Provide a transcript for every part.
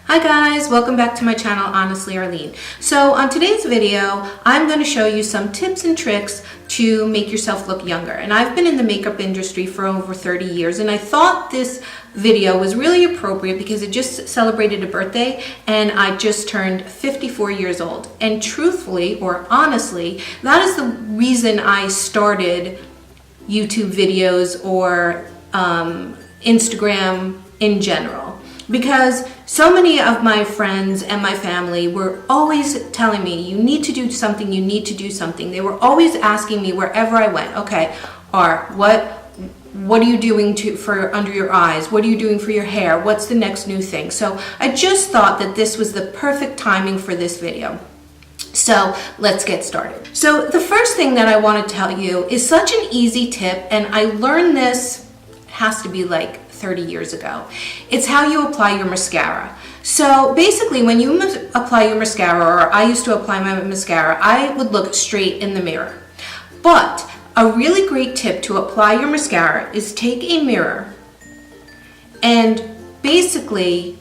Hi guys, welcome back to my channel, Honestly Arlene. So on today's video, I'm going to show you some tips and tricks to make yourself look younger. And I've been in the makeup industry for over 30 years, and I thought this video was really appropriate because it just celebrated a birthday and I just turned 54 years old. And truthfully, or honestly, that is the reason I started YouTube videos or Instagram in general. Because so many of my friends and my family were always telling me, you need to do something, you need to do something. They were always asking me wherever I went, okay, what are you doing for under your eyes? What are you doing for your hair? What's the next new thing? So I just thought that this was the perfect timing for this video. So let's get started. So the first thing that I want to tell you is such an easy tip, and I learned this, has to be like 30 years ago. It's how you apply your mascara. So basically when you apply your mascara, or I used to apply my mascara, I would look straight in the mirror. But a really great tip to apply your mascara is take a mirror and basically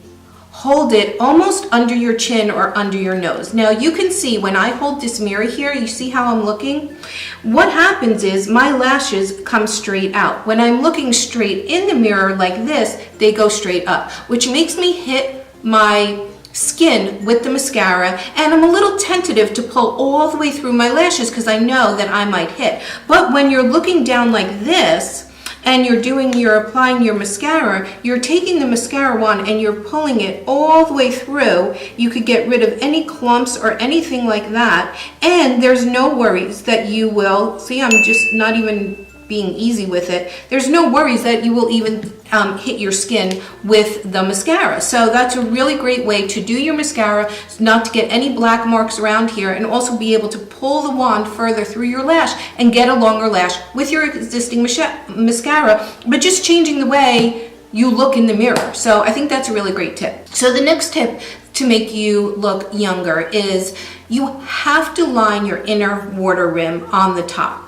hold it almost under your chin or under your nose. Now you can see when I hold this mirror here, you see how I'm looking? What happens is my lashes come straight out. When I'm looking straight in the mirror like this, they go straight up, which makes me hit my skin with the mascara, and I'm a little tentative to pull all the way through my lashes because I know that I might hit. But when you're looking down like this, and you're applying your mascara, you're taking the mascara wand and you're pulling it all the way through. You could get rid of any clumps or anything like that, and there's no worries that you will, see, I'm just not even being easy with it. There's no worries that you will even hit your skin with the mascara. So that's a really great way to do your mascara, not to get any black marks around here, and also be able to pull the wand further through your lash and get a longer lash with your existing mascara, but just changing the way you look in the mirror. So I think that's a really great tip. So the next tip to make you look younger is you have to line your inner water rim on the top.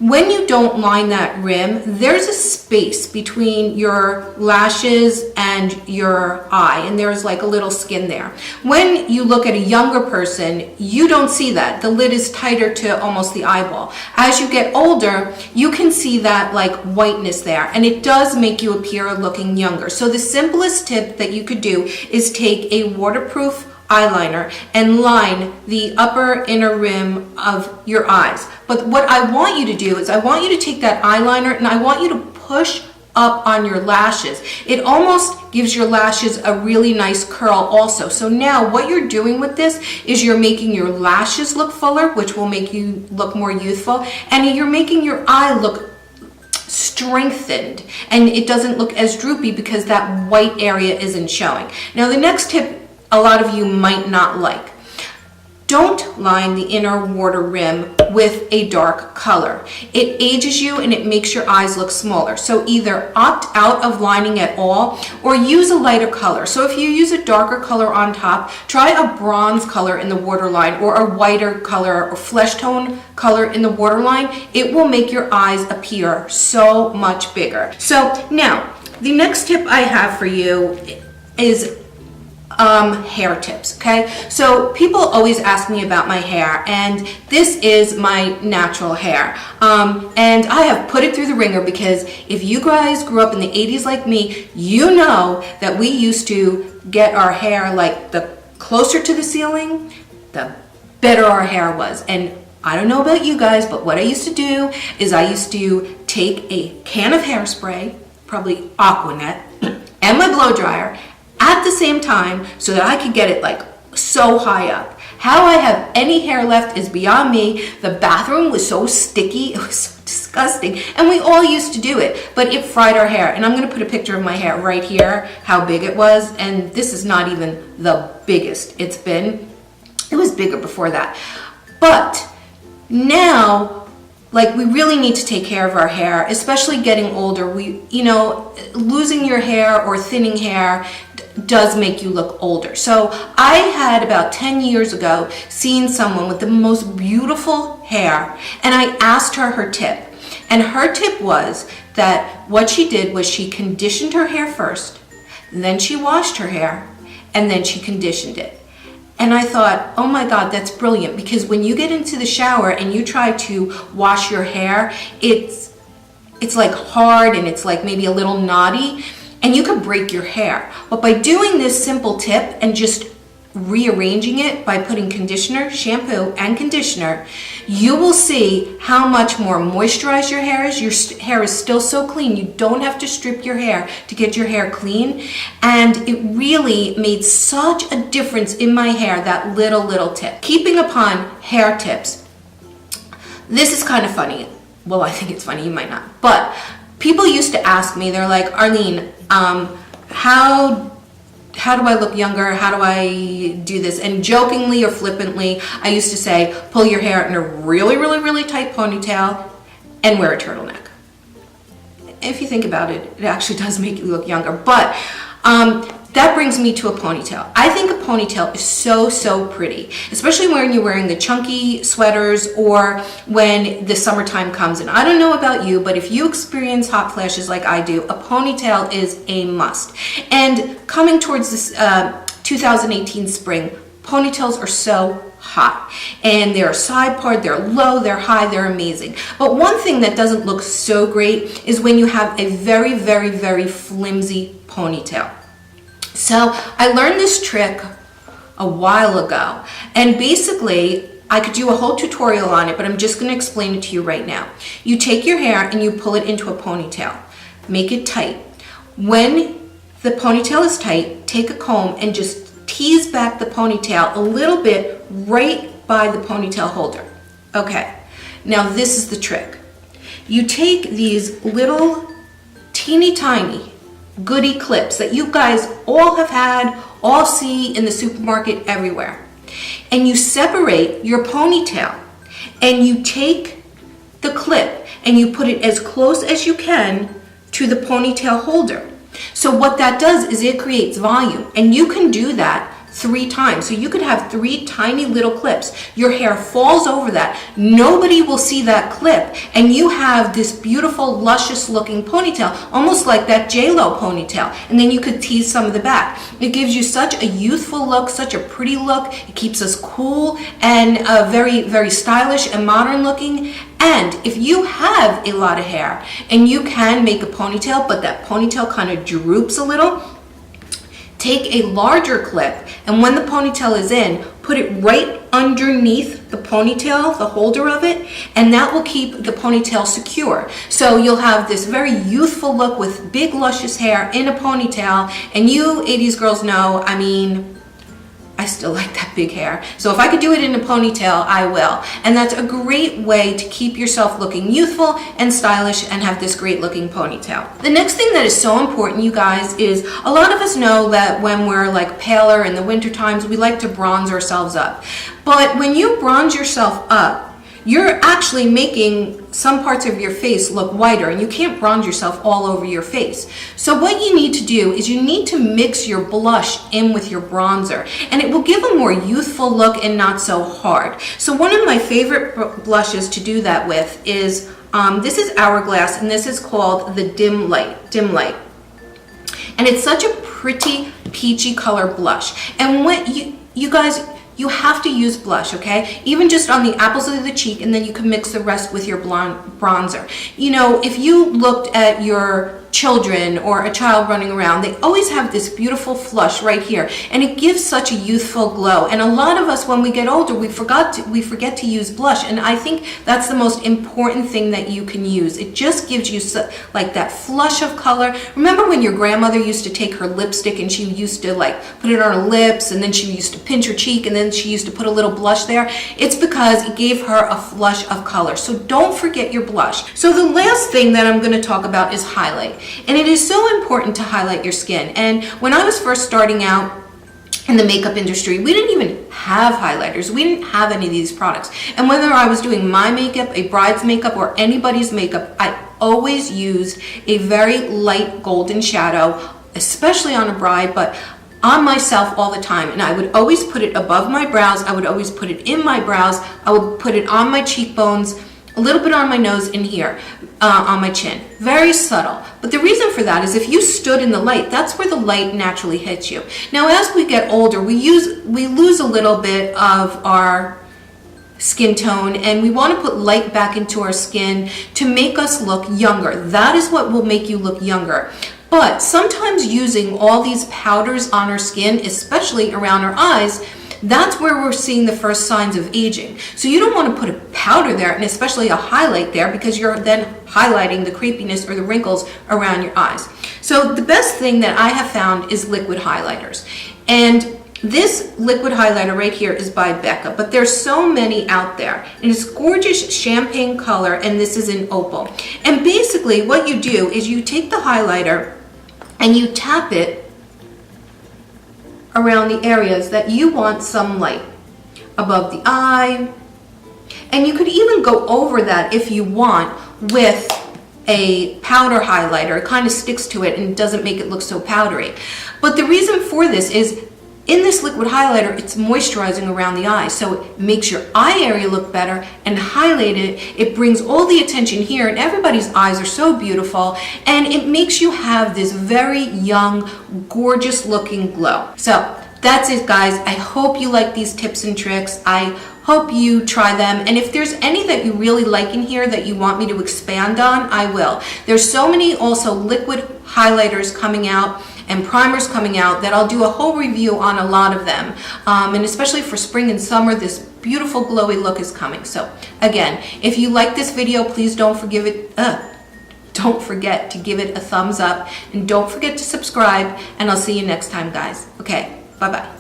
When you don't line that rim, there's a space between your lashes and your eye, and there's like a little skin there. When you look at a younger person, you don't see that. The lid is tighter to almost the eyeball. As you get older, you can see that like whiteness there, and it does make you appear looking younger. So the simplest tip that you could do is take a waterproof eyeliner and line the upper inner rim of your eyes. But what I want you to do is I want you to take that eyeliner and I want you to push up on your lashes. It almost gives your lashes a really nice curl also. So now what you're doing with this is you're making your lashes look fuller, which will make you look more youthful, and you're making your eye look strengthened, and it doesn't look as droopy because that white area isn't showing. Now the next tip a lot of you might not like. Don't line the inner water rim with a dark color. It ages you and it makes your eyes look smaller. So either opt out of lining at all or use a lighter color. So if you use a darker color on top, try a bronze color in the waterline or a whiter color or flesh tone color in the waterline. It will make your eyes appear so much bigger. So now, the next tip I have for you is hair tips, okay? So people always ask me about my hair, and this is my natural hair. And I have put it through the ringer because if you guys grew up in the 80s like me, you know that we used to get our hair like the closer to the ceiling, the better our hair was. And I don't know about you guys, but what I used to do is I used to take a can of hairspray, probably Aquanet, and my blow dryer at the same time so that I could get it like so high up. How I have any hair left is beyond me. The bathroom was so sticky, it was so disgusting, and we all used to do it, but it fried our hair. And I'm gonna put a picture of my hair right here, how big it was, and this is not even the biggest it's been. It was bigger before that. But now, like, we really need to take care of our hair, especially getting older. Losing your hair or thinning hair does make you look older. So I had about 10 years ago seen someone with the most beautiful hair, and I asked her her tip. And her tip was that what she did was she conditioned her hair first, then she washed her hair, and then she conditioned it. And I thought, oh my God, that's brilliant, because when you get into the shower and you try to wash your hair, it's like hard and it's like maybe a little knotty, and you could break your hair. But by doing this simple tip and just rearranging it by putting conditioner, shampoo, and conditioner, you will see how much more moisturized your hair is. Your hair is still so clean. You don't have to strip your hair to get your hair clean. And it really made such a difference in my hair, that little tip. Keeping upon hair tips, this is kind of funny. Well, I think it's funny, you might not. But people used to ask me, they're like, Arlene, how do I look younger? How do I do this? And jokingly or flippantly, I used to say, pull your hair in a really tight ponytail and wear a turtleneck. If you think about it, it actually does make you look younger. But that brings me to a ponytail. I think a ponytail is so pretty, especially when you're wearing the chunky sweaters or when the summertime comes. And I don't know about you, but if you experience hot flashes like I do, a ponytail is a must. And coming towards this 2018 spring, ponytails are so hot, and they're side part, they're low, they're high, they're amazing. But one thing that doesn't look so great is when you have a very flimsy ponytail. So I learned this trick a while ago, and basically I could do a whole tutorial on it, but I'm just going to explain it to you right now. You take your hair and you pull it into a ponytail. Make it tight. When the ponytail is tight, take a comb and just tease back the ponytail a little bit right by the ponytail holder. Okay, now this is the trick. You take these little teeny tiny goody clips that you guys all have had, all see in the supermarket everywhere, and you separate your ponytail and you take the clip and you put it as close as you can to the ponytail holder. So what that does is it creates volume, and you can do that 3 times. So you could have 3 tiny little clips. Your hair falls over that. Nobody will see that clip, and you have this beautiful, luscious looking ponytail, almost like that J-Lo ponytail. And then you could tease some of the back. It gives you such a youthful look, such a pretty look. It keeps us cool and very stylish and modern looking. And if you have a lot of hair and you can make a ponytail, but that ponytail kind of droops a little, take a larger clip, and when the ponytail is in, put it right underneath the ponytail, the holder of it, and that will keep the ponytail secure. So you'll have this very youthful look with big luscious hair in a ponytail, and you 80s girls know, I mean, I still like that big hair. So if I could do it in a ponytail, I will. And that's a great way to keep yourself looking youthful and stylish and have this great looking ponytail. The next thing that is so important, you guys, is a lot of us know that when we're like paler in the winter times, we like to bronze ourselves up. But when you bronze yourself up, you're actually making some parts of your face look whiter, and you can't bronze yourself all over your face. So what you need to do is you need to mix your blush in with your bronzer, and it will give a more youthful look and not so hard. So one of my favorite blushes to do that with is, this is Hourglass, and this is called the Dim Light. And it's such a pretty peachy color blush. And when you guys, you have to use blush, okay? Even just on the apples of the cheek, and then you can mix the rest with your bronzer. You know, if you looked at your children or a child running around, they always have this beautiful flush right here, and it gives such a youthful glow. And a lot of us, when we get older, we forget to use blush, and I think that's the most important thing that you can use. It just gives you like that flush of color. Remember when your grandmother used to take her lipstick and she used to like put it on her lips, and then she used to pinch her cheek, and then she used to put a little blush there? It's because it gave her a flush of color. So don't forget your blush. So the last thing that I'm going to talk about is highlight. And it is so important to highlight your skin. And when I was first starting out in the makeup industry, we didn't even have highlighters. We didn't have any of these products. And whether I was doing my makeup, a bride's makeup, or anybody's makeup, I always used a very light golden shadow, especially on a bride, but on myself all the time. And I would always put it above my brows. I would always put it in my brows. I would put it on my cheekbones, a little bit on my nose and here, on my chin. Very subtle. But the reason for that is if you stood in the light, that's where the light naturally hits you. Now, as we get older, we lose a little bit of our skin tone, and we want to put light back into our skin to make us look younger. That is what will make you look younger. But sometimes using all these powders on our skin, especially around our eyes, that's where we're seeing the first signs of aging. So you don't want to put a powder there, and especially a highlight there, because you're then highlighting the creepiness or the wrinkles around your eyes. So the best thing that I have found is liquid highlighters. And this liquid highlighter right here is by Becca, but there's so many out there. And it's gorgeous champagne color, and this is in opal. And basically what you do is you take the highlighter and you tap it around the areas that you want some light. Above the eye, and you could even go over that if you want with a powder highlighter. It kind of sticks to it and doesn't make it look so powdery. But the reason for this is in this liquid highlighter, it's moisturizing around the eye, so it makes your eye area look better, and highlight it. It brings all the attention here, and everybody's eyes are so beautiful, and it makes you have this very young, gorgeous looking glow. So that's it, guys. I hope you like these tips and tricks. I hope you try them, and if there's any that you really like in here that you want me to expand on, I will. There's so many also liquid highlighters coming out and primers coming out that I'll do a whole review on a lot of them. And especially for spring and summer, this beautiful glowy look is coming. So again, if you like this video, please don't forget to give it a thumbs up, and don't forget to subscribe, and I'll see you next time, guys. Okay, bye-bye.